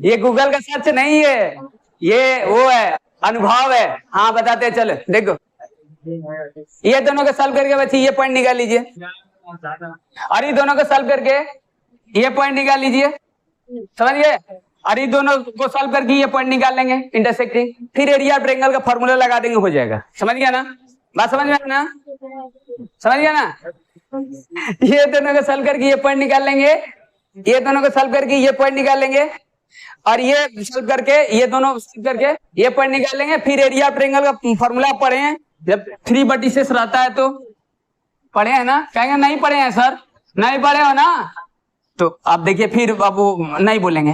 ये गूगल का सर्च नहीं है, ये वो है, अनुभव है। हाँ बताते हैं, चलो देखो, ये दोनों को सॉल्व करके बच्चे ये पॉइंट निकाल लीजिए, और ये दोनों को सॉल्व करके ये पॉइंट निकाल लीजिए, समझ गए? और ये दोनों को सॉल्व करके ये पॉइंट निकाल लेंगे इंटरसेक्टिंग, फिर एरिया ऑफ ट्रायंगल का फॉर्मूला लगा देंगे, हो जाएगा। समझ गया ना? बात समझ में आया ना? समझ गया ना? ये दोनों को सॉल्व करके ये पॉइंट निकाल लेंगे, ये दोनों को सॉल्व करके ये पॉइंट निकाल लेंगे, और ये सॉल्व करके ये दोनों सॉल्व करके ये पॉइंट निकाल लेंगे। फिर एरिया ऑफ ट्रायंगल का फॉर्मूला पढ़े हैं, जब 3/6 रहता है तो पढ़े हैं ना? कहेंगे नहीं पढ़े हैं सर, नहीं पढ़े हो ना, तो आप देखिए फिर बाबू नहीं बोलेंगे,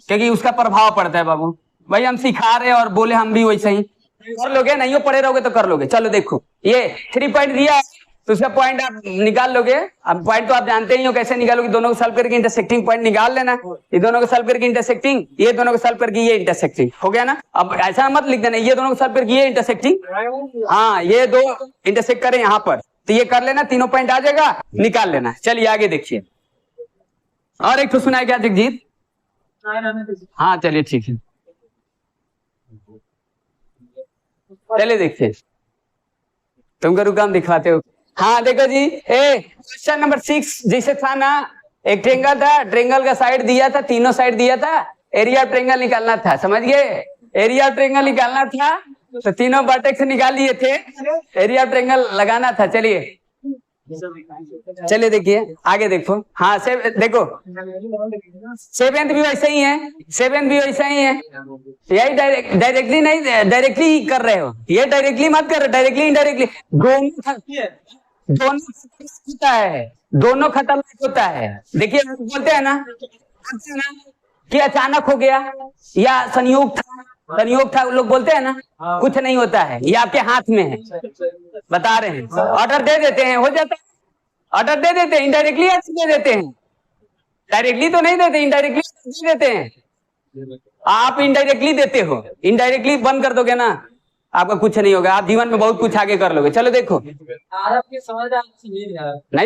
क्योंकि उसका प्रभाव पड़ता है। बाबू भाई हम सिखा रहे हैं और बोले हम भी वैसे ही कर लोगे, नहीं हो पढ़े रहोगे तो कर लोगे। चलो देखो, ये 3 पॉइंट दिया है, तो उसका पॉइंट आप निकाल लोगे। अब पॉइंट तो आप जानते ही हो कैसे निकालोगे, दोनों को सॉल्व करके इंटरसेक्टिंग पॉइंट निकाल लेना, ये दोनों को सॉल्व करके इंटरसेक्टिंग, ये दोनों को सॉल्व करके ये इंटरसेक्टिंग, हो गया ना? अब ऐसा मत लिख देना ये दोनों को सॉल्व करके ये इंटरसेक्टिंग, हाँ ये 2 इंटरसेक्ट करें यहाँ पर, तो ये कर लेना, तीनों पॉइंट आ जाएगा, निकाल लेना। चलिए आगे देखिए, और एक तो सुना है क्या जगजीत? हाँ चलिए ठीक है, चलिए देखिए, तुमको रुका हम दिखवाते हो। हाँ देखो जी, क्वेश्चन नंबर 6 जैसे था ना, एक ट्रायंगल था, ट्रायंगल का साइड दिया था, तीनों साइड दिया था, एरिया ऑफ ट्रायंगल निकालना था, समझ गए? एरिया ऑफ ट्रायंगल निकालना था, तो तीनों वर्टेक्स निकाल लिए थे, एरिया ऑफ ट्रायंगल लगाना था। चलिए चलिए देखिए आगे देखो, हाँ देखो 7th भी वैसे ही है, 7th भी वैसा ही है, यही डायरेक्टली नहीं, डायरेक्टली कर रहे हो, ये डायरेक्टली मत कर रहे, डायरेक्टली इनडायरेक्टली दोनों होता है, दोनों खतरनाक होता है। देखिए बोलते हैं ना कि अचानक हो गया या संयोग था, संयोग था, लोग बोलते हैं ना, कुछ नहीं होता है, ये आपके हाथ में है, बता रहे हैं, ऑर्डर दे देते हैं, हो जाता है, ऑर्डर दे देते हैं, इनडायरेक्टली दे देते हैं, डायरेक्टली तो नहीं देते, इनडायरेक्टली दे देते हैं। आप इनडायरेक्टली देते हो, इनडायरेक्टली बंद कर दोगे ना, आपका कुछ नहीं होगा, आप जीवन में बहुत कुछ आगे कर लोगे। चलो देखो, नहीं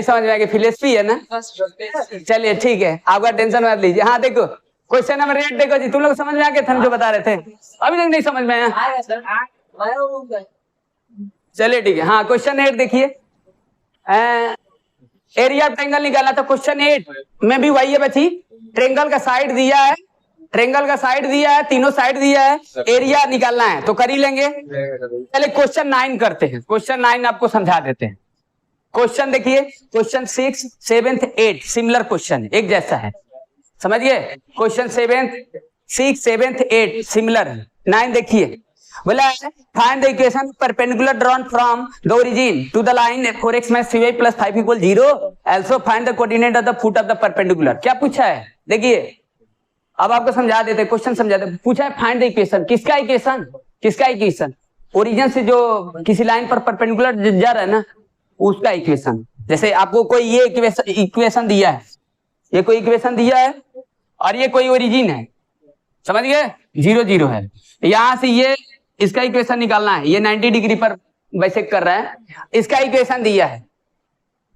समझ में आएगी, फिलोसफी है ना, चलिए ठीक है, आपका टेंशन मत लीजिए। हाँ देखो क्वेश्चन नंबर 8 देखो जी, तुम लोग समझ में आ गए थे जो बता रहे थे, अभी तक नहीं समझ में आया? चलिए ठीक है, हाँ क्वेश्चन 8 देखिए, एरिया ऑफ ट्रायंगल निकालना था। क्वेश्चन 8 में भी वही है बच्ची, ट्रायंगल का साइड दिया है, ट्रायंगल का साइड दिया है, तीनों साइड दिया है, एरिया निकालना है, तो कर ही लेंगे। चलिए क्वेश्चन 9 करते हैं, क्वेश्चन 9 आपको समझा देते हैं। क्वेश्चन देखिए, क्वेश्चन 6, 7, 8 सिमिलर क्वेश्चन, एक जैसा है, समझिए। क्वेश्चन 6, 7, 8 सिमिलर है। 9 देखिए, बोला find the equation perpendicular drawn from the origin to the line 4x - 3y + 5 = 0, also find the coordinate of the foot of the perpendicular. क्या पूछा है देखिए, अब आपको समझा देते, क्वेश्चन समझा देते। पूछा है फाइंड द इक्वेशन, किसका इक्वेशन, किसका इक्वेशन, ओरिजिन से जो किसी लाइन पर परपेंडिकुलर जा रहा है ना, उसका इक्वेशन। जैसे आपको कोई ये इक्वेशन दिया है, ये कोई इक्वेशन दिया है और ये कोई ओरिजिन है, समझ गए, 0 0 है। यहां से ये इसका इक्वेशन निकालना है, ये 90 डिग्री पर वैसे कर रहा है, इसका इक्वेशन दिया है,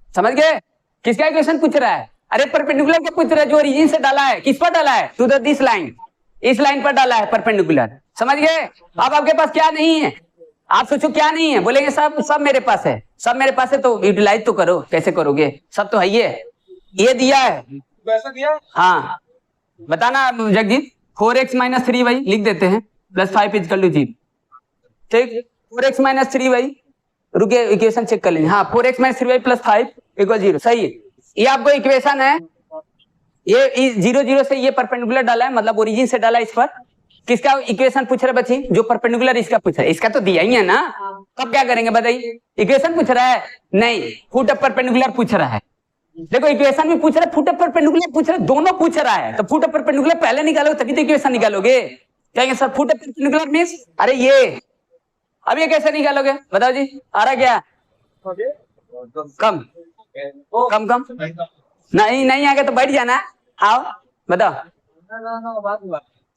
समझ गए। किसका इक्वेशन पूछ रहा है, अरे परपेंडिकुलर क्या पूछ रहा है, जो ओरिजिन से डाला है, किस पर डाला है, टू द दिस लाइन, इस लाइन पर डाला है परपेंडिकुलर, समझ गए। अब आपके पास क्या नहीं है, आप सोचो क्या नहीं है, बोलेंगे सब मेरे पास है, सब मेरे पास है, तो यूटिलाइज तो करो, कैसे करोगे, सब तो है ये दिया है, पैसा दिया, हाँ बताना जगजीत। 4x - 3y लिख देते हैं + 5 = 0, ठीक। 4x - 3y, रुके इक्वेशन चेक कर लीजिए, हाँ 4x - 3y + 5 = 0, सही है। ये आपको इक्वेशन है, ये 0 0 से ये परपेंडिकुलर डाला है, मतलब ओरिजिन से डाला है इस पर। किसका इक्वेशन पूछ रहा है बच्ची, जो परपेंडिकुलर इसका पूछ रहा है, इसका तो दिया ही है ना, तब क्या करेंगे बताइए, इक्वेशन पूछ रहा है, नहीं फुट ऑफ परपेंडिकुलर पूछ रहा है। देखो इक्वेशन भी पूछ रहा है, फुट ऑफ परपेंडिकुलर पूछ रहा है, दोनों पूछ रहा है, तो फुट ऑफ परपेंडिकुलर पहले निकालोगे तभी तो इक्वेशन निकालोगे। कहेंगे sir foot of perpendicular means, अरे ये, अब ये कैसे निकालोगे बताओ जी, आ रहा क्या, कम कम कम, नहीं आगे तो बैठ जाना, आओ बताओ,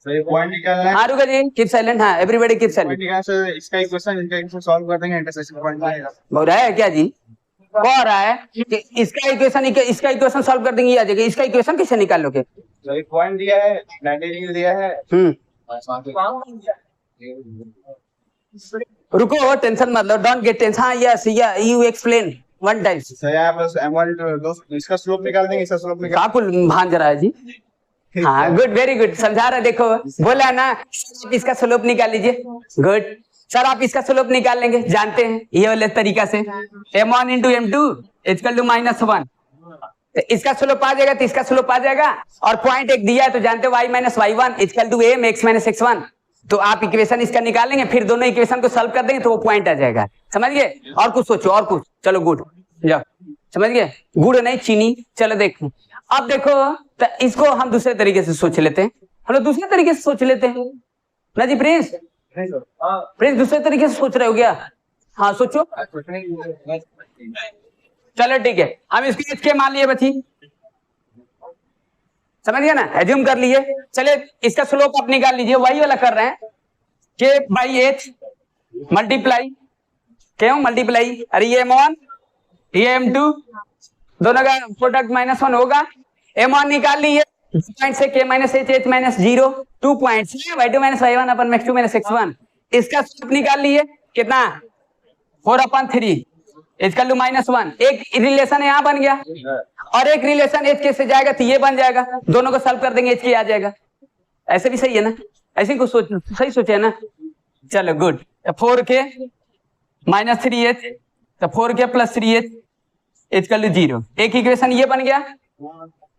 पॉइंट निकालना है, हाँ रुको जी, कीप साइलेंट, हाँ एवरीबॉडी कीप साइलेंट। इसका इक्वेशन इनका इक्वेशन सॉल्व कर देंगे, इंटरसेक्शन पॉइंट आएगा। बोल रहा है क्या जी, कह रहा है कि इसका इक्वेशन सॉल्व कर देंगे, आ जाएगा, इसका इक्वेशन कैसे निकालोगे, तो एक पॉइंट दिया है, 90 डिग्री दिया है, रुको टेंशन मत लो, डोंट गेट टेंशन, हाँ yes you explain one time. तो यहाँ पर m1 इसका स्लोप निकाल देंगे, इसका स्लोप निकाल, काकुल भांज रहा है जी, हाँ गुड, वेरी गुड, समझा रहा है, देखो बोला ना इसका स्लोप निकाल लीजिए, गुड सर, आप इसका स्लोप निकाल लेंगे, जानते हैं ये वाले तरीका से, m1 × m2 = -1, तो इसका स्लोप आ जाएगा, तो इसका स्लोप आ जाएगा, और पॉइंट एक दिया है तो जानते हो y - y1 = m x - x1, तो आप इक्वेशन इसका निकालेंगे, फिर दोनों इक्वेशन को सॉल्व कर देंगे तो वो पॉइंट आ जाएगा, समझ गए। और कुछ सोचो, और कुछ, चलो गुड, जाओ, समझ गए, गुड़ नहीं चीनी, चलो देखो, अब देखो तो इसको हम दूसरे तरीके से सोच लेते हैं, हम लोग दूसरे तरीके से सोच लेते हैं ना जी, प्रिंस दूसरे तरीके से सोच रहे हो क्या, हाँ सोचो, चलो ठीक है, हम इसको h के मान लिए बची, समझ गया ना, एज्यूम कर लिए, चले इसका स्लोप आप निकाल लीजिए, वही वाला कर रहे हैं, k/h मल्टीप्लाई, क्यों मल्टीप्लाई, अरे ये m1 ये m2, दोनों का प्रोडक्ट -1 होगा, m1 निकाल लिए, पॉइंट से k - h h - 0, 2 points y2 - y1 अपन x2 - x1, इसका स्लोप निकाल लिए, कितना 4/3 = -1, एक रिलेशन यहाँ बन गया, और एक रिलेशन h के से जाएगा तो ये बन जाएगा, दोनों को सॉल्व कर देंगे h के आ जाएगा, ऐसे भी सही है ना, ऐसे को सोच, सही सोचे है ना, चलो गुड, 4k - 3h, तो 4k + 3h = 0, एक इक्वेशन ये बन गया,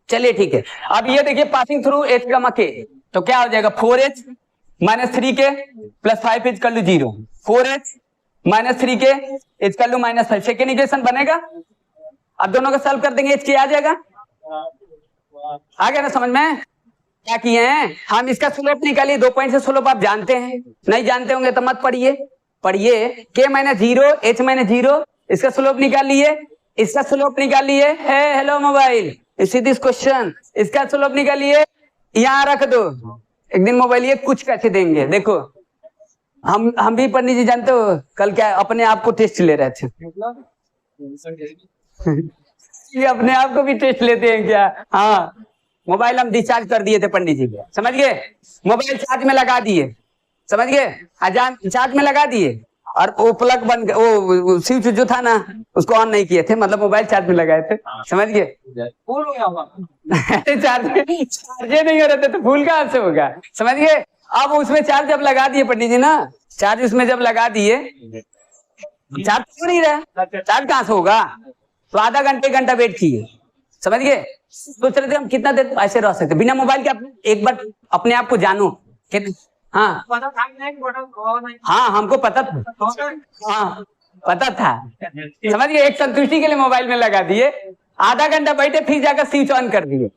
चलिए ठीक है। अब ये देखिए पासिंग थ्रू h, k, तो क्या हो जाएगा 4h - 3k + 5 = 0, 4h - 3k = -5, second equation बनेगा, अब दोनों को सॉल्व कर देंगे h के आ जाएगा, आ गया ना समझ में, क्या किए हैं हम, इसका स्लोप निकालिए, 2 पॉइंट से स्लोप आप जानते हैं, नहीं जानते होंगे तो मत पढ़िए, k - 0 h - 0, इसका स्लोप निकाल लिए, इसका स्लोप निकाल लिए, हेलो मोबाइल इसी दिस क्वेश्चन, इसका स्लोप निकालिए, यहाँ रख दो, एक दिन मोबाइल ये कुछ कैसे देंगे, देखो हम भी पंडित जी जानते हो कल क्या अपने आप को टेस्ट ले रहे थे ये अपने आप को भी टेस्ट लेते हैं क्या, हाँ मोबाइल हम डिस्चार्ज कर दिए थे पंडित जी, समझ गए, मोबाइल चार्ज में लगा दिए, समझ गए, चार्ज में लगा दिए, और वो प्लग बन गया, वो स्विच जो था ना उसको ऑन नहीं किए थे, मतलब मोबाइल चार्ज में लगाए थे, समझ गए, फुल हो गया चार्ज नहीं हो रहे थे तो फुल कहाँ से होगा, समझ गए। अब उसमें चार्ज जब लगा दिए पंडित जी ना, चार्ज उसमें जब लगा दिए, चार्ज क्यों नहीं रहा, चार्ज कहाँ से होगा, तो आधा घंटे 1 घंटा वेट किए, समझ गए। सोच रहे थे हम कितना देर ऐसे रह सकते बिना मोबाइल के। आप एक बार अपने आप को जानो कि हाँ हाँ हमको पता था, हाँ पता था, समझिए। एक संतुष्टि के लिए मोबाइल में लगा दिए, आधा घंटा बैठे फिर जाकर स्विच ऑन कर दिए,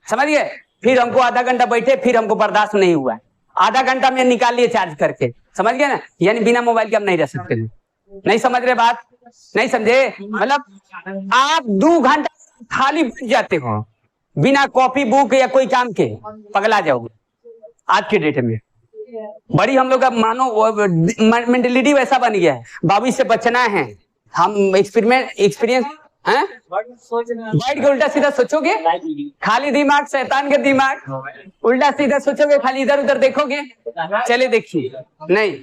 समझिए। फिर हमको आधा घंटा बैठे, फिर हमको बर्दाश्त नहीं हुआ, आधा घंटा में निकाल लिए चार्ज करके, समझ गए ना। यानी बिना मोबाइल के हम नहीं रह सकते। नहीं समझ रहे बात, नहीं समझे। मतलब आप 2 घंटा खाली बैठ जाते हो बिना कॉपी बुक या कोई काम के, पगला जाओगे आज के डेट में। बड़ी हम लोग का मानो मेंटेलिटी वैसा बन गया है, बाबू से बचना है। हम एक्सपीरियंस हैं, बैठ के उल्टा सीधा सोचोगे, खाली दिमाग शैतान का दिमाग, उल्टा सीधा सोचोगे, खाली इधर उधर देखोगे। चले देखिए, नहीं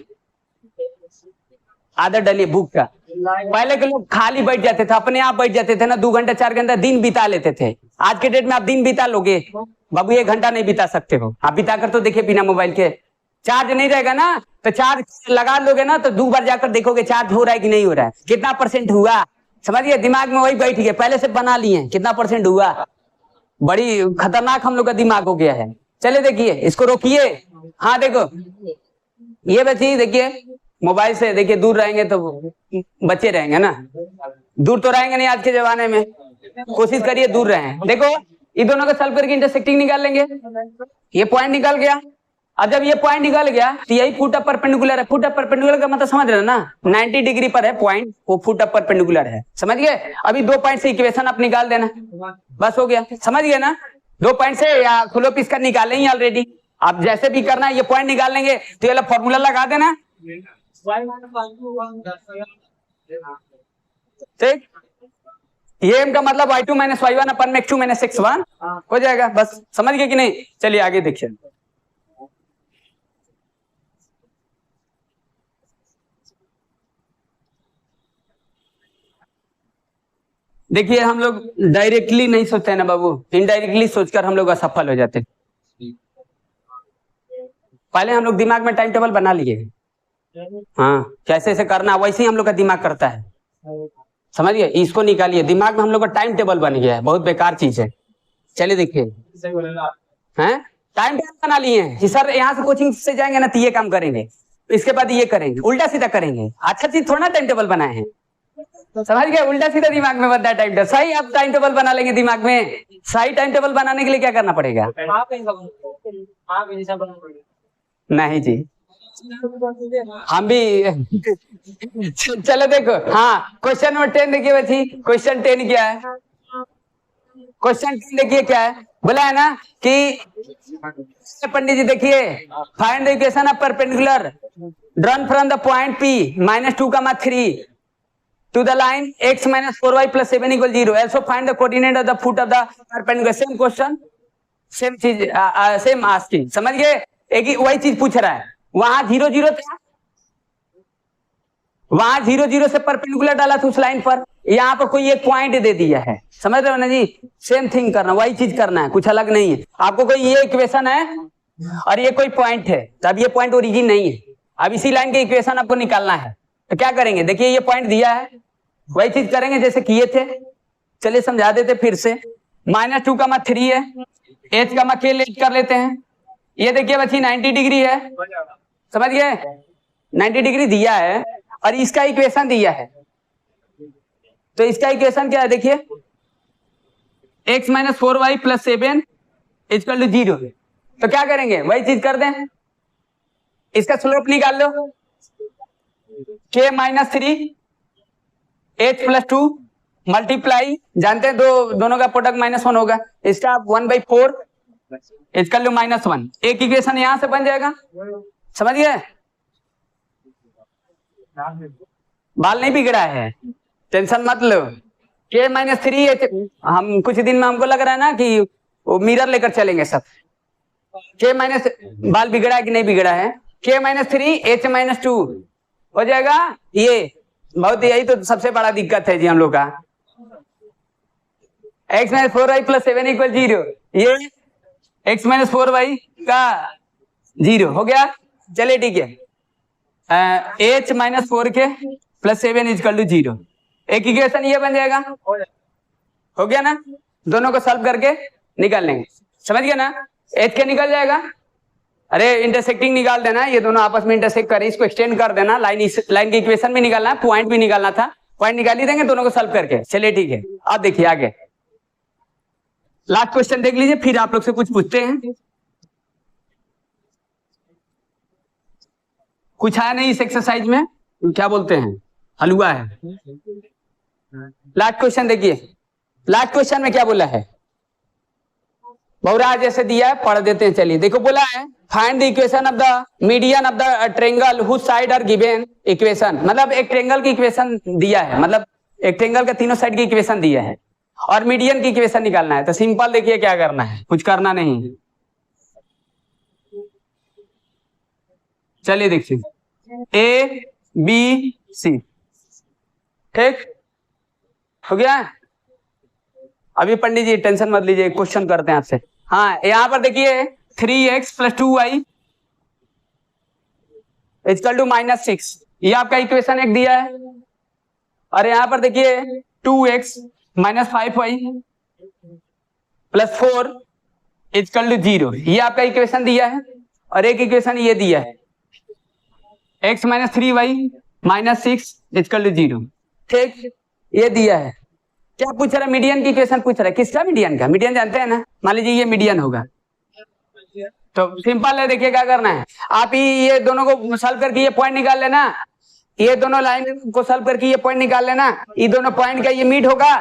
आदत डालिए बुक का। पहले के लोग खाली बैठ जाते थे, अपने आप बैठ जाते थे ना, 2 घंटा 4 घंटा दिन बिता लेते थे। आज के डेट में आप दिन बिता लोगे बाबू, 1 घंटा नहीं बिता सकते हो आप। बिता कर तो देखिए बिना मोबाइल के। चार्ज नहीं रहेगा ना तो चार्ज लगा लोगे ना तो 2 बार जाकर देखोगे चार्ज हो रहा है कि नहीं हो रहा है, कितना % हुआ, समझिए। दिमाग में वही बैठ गया, पहले से बना लिए कितना % हुआ। बड़ी खतरनाक हम लोग का दिमाग हो गया है। चले देखिए, इसको रोकिए। हाँ देखो ये बच्ची देखिए, मोबाइल से देखिए दूर रहेंगे तो बच्चे रहेंगे ना, दूर तो रहेंगे नहीं आज के जमाने में। कोशिश करिए दूर रहें। देखो ये दोनों का सॉल्व करके इंटरसेक्टिंग निकाल लेंगे, ये पॉइंट निकल गया। अब जब ये पॉइंट निकल गया तो यही फुट अप परपेंडिकुलर है। फुट अप परपेंडिकुलर का मतलब समझ रहे ना, 90 डिग्री पर है पॉइंट, वो फुट अप परपेंडिकुलर है, समझ गए। अभी 2 पॉइंट से इक्वेशन आप निकाल देना, बस हो गया, समझ गए ना। 2 पॉइंट से या खुलो इसका निकाले ही ऑलरेडी, आप जैसे भी करना है ये पॉइंट निकाल लेंगे तो ये फॉर्मूला लगा देना, ठीक। ये m का मतलब y2 - y1 अपन x2 - x1 हो जाएगा, बस समझ गए कि नहीं। चलिए आगे देखिए। देखिए हम लोग डायरेक्टली नहीं सोचते हैं ना बाबू, इनडायरेक्टली सोचकर हम लोग असफल हो जाते हैं। पहले हम लोग दिमाग में टाइम टेबल बना लिए, हाँ कैसे ऐसे करना, वैसे ही हम लोग का दिमाग करता है, समझिए। इसको निकालिए, दिमाग में हम लोग का टाइम टेबल बन गया है, बहुत बेकार चीज है। चलिए देखिए, हैं टाइम टेबल बना लिए हैं कि सर यहाँ से कोचिंग से जाएंगे ना तो ये काम करेंगे, इसके बाद ये करेंगे, उल्टा सीधा करेंगे। अच्छा चीज थोड़ा टाइम टेबल बनाए हैं, समझ गए। उल्टा सीधा दिमाग में बनता है टाइम टेबल। सही आप टाइम टेबल बना लेंगे दिमाग में। सही टाइम टेबल बनाने के लिए क्या करना पड़ेगा? नहीं जी, हम भी चलो देखो। हाँ क्वेश्चन नंबर 10 देखिए बच्ची, क्वेश्चन 10 क्या है? क्वेश्चन 10 देखिए क्या है, बोला है ना कि पंडित जी देखिए, find the equation of perpendicular drawn from the point P -2, 3 to the line x - 4y + 7 = 0. Also find the coordinate of the foot of the perpendicular. Same question, same चीज, सेम आस्किंग, समझ गए। एक ही वही चीज पूछ रहा है। वहां 0 0 था, वहां 0 0 से परपेंडिकुलर डाला था उस लाइन पर, यहाँ पर कोई एक पॉइंट दे दिया है, समझ रहे हो ना जी। सेम थिंग करना, वही चीज करना है, कुछ अलग नहीं है। आपको कोई ये इक्वेशन है और ये कोई पॉइंट है, तब ये पॉइंट ओरिजिन नहीं है। अब इसी लाइन के इक्वेशन आपको निकालना है, तो क्या करेंगे? देखिए ये पॉइंट दिया है, वही चीज करेंगे जैसे किए थे। चलिए समझा देते फिर से। -2, 3 है, h, k लेट कर लेते हैं। ये देखिए बच्ची 90 डिग्री है, समझ गए। 90 डिग्री दिया है और इसका इक्वेशन दिया है, तो इसका इक्वेशन क्या है देखिए, x - 4y + 7 = 0। तो क्या करेंगे? वही चीज कर दें, इसका स्लोप निकाल लो, k - 3 h + 2 मल्टीप्लाई, जानते हैं दोनों का प्रोडक्ट -1 होगा, इसका 1/4 = -1। एक इक्वेशन यहां से बन जाएगा, समझ गए। बाल नहीं बिगड़ा है, टेंशन मत लो। k - 3 h, हम कुछ दिन में हमको लग रहा है ना कि वो मिरर लेकर चलेंगे सब। k - बाल बिगड़ा है कि नहीं बिगड़ा है? k - 3 h - 2 हो जाएगा। ये बहुत, यही तो सबसे बड़ा दिक्कत है जी हम लोग का। x - 4y + 7 = 0, ये x - 4y का 0 हो गया। चलिए ठीक है, h - 4k + 7 = 0, एक इक्वेशन ये बन जाएगा, हो गया ना, दोनों को सॉल्व करके निकाल लेंगे, समझ गया ना। एच के निकल जाएगा, अरे इंटरसेक्टिंग निकाल देना, ये दोनों आपस में इंटरसेक्ट करें, इसको एक्सटेंड कर देना, लाइन की इक्वेशन भी निकालना है, पॉइंट भी निकालना था, पॉइंट निकाल ही देंगे दोनों को सॉल्व करके। चलिए ठीक है, अब देखिए आगे लास्ट क्वेश्चन देख लीजिए, फिर आप लोग से कुछ पूछते हैं। कुछ आया नहीं इस एक्सरसाइज में, क्या बोलते हैं, हलवा है। लास्ट क्वेश्चन देखिए, लास्ट क्वेश्चन में क्या बोला है, बहुरा जैसे दिया है पढ़ देते हैं। चलिए देखो, बोला है find the equation of the median of the triangle whose side are given equation. मतलब एक ट्रायंगल की इक्वेशन दिया है, मतलब एक ट्रायंगल का तीनों साइड की इक्वेशन दिया है और मीडियन की इक्वेशन निकालना है। तो सिंपल देखिए क्या करना है, कुछ करना नहीं। चलिए देखिए, ए बी सी, ठीक हो गया। अभी पंडित जी टेंशन मत लीजिए, क्वेश्चन करते हैं आपसे। हाँ, यहां पर देखिए 3x + 2y = -6, ये आपका इक्वेशन एक दिया है। और यहां पर देखिए 2x - 5y + 4 = 0, ये आपका इक्वेशन दिया है। और एक इक्वेशन ये दिया है x - 3y - 6 = 0, ठीक, ये दिया है। क्या पूछ रहा है, मीडियन की इक्वेशन पूछ रहा है। किसका मीडियन का, मीडियन जानते हैं ना, मान लीजिए ये मीडियन होगा, तो सिंपल है, देखिए क्या करना है, आप ही ये दोनों को सॉल्व करके ये पॉइंट निकाल लेना, ये दोनों लाइन को सॉल्व करके ये पॉइंट निकाल लेना, ये दोनों पॉइंट का ये मीट होगा,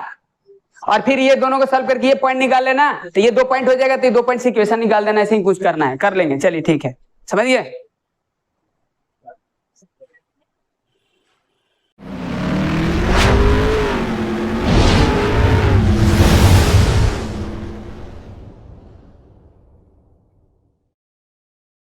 और फिर ये दोनों को सॉल्व करके ये पॉइंट निकाल लेना, तो ये 2 पॉइंट हो जाएगा, तो ये 2 पॉइंट से इक्वेशन निकाल देना। ऐसे ही कुछ करना है, कर लेंगे। चलिए ठीक है, समझिए।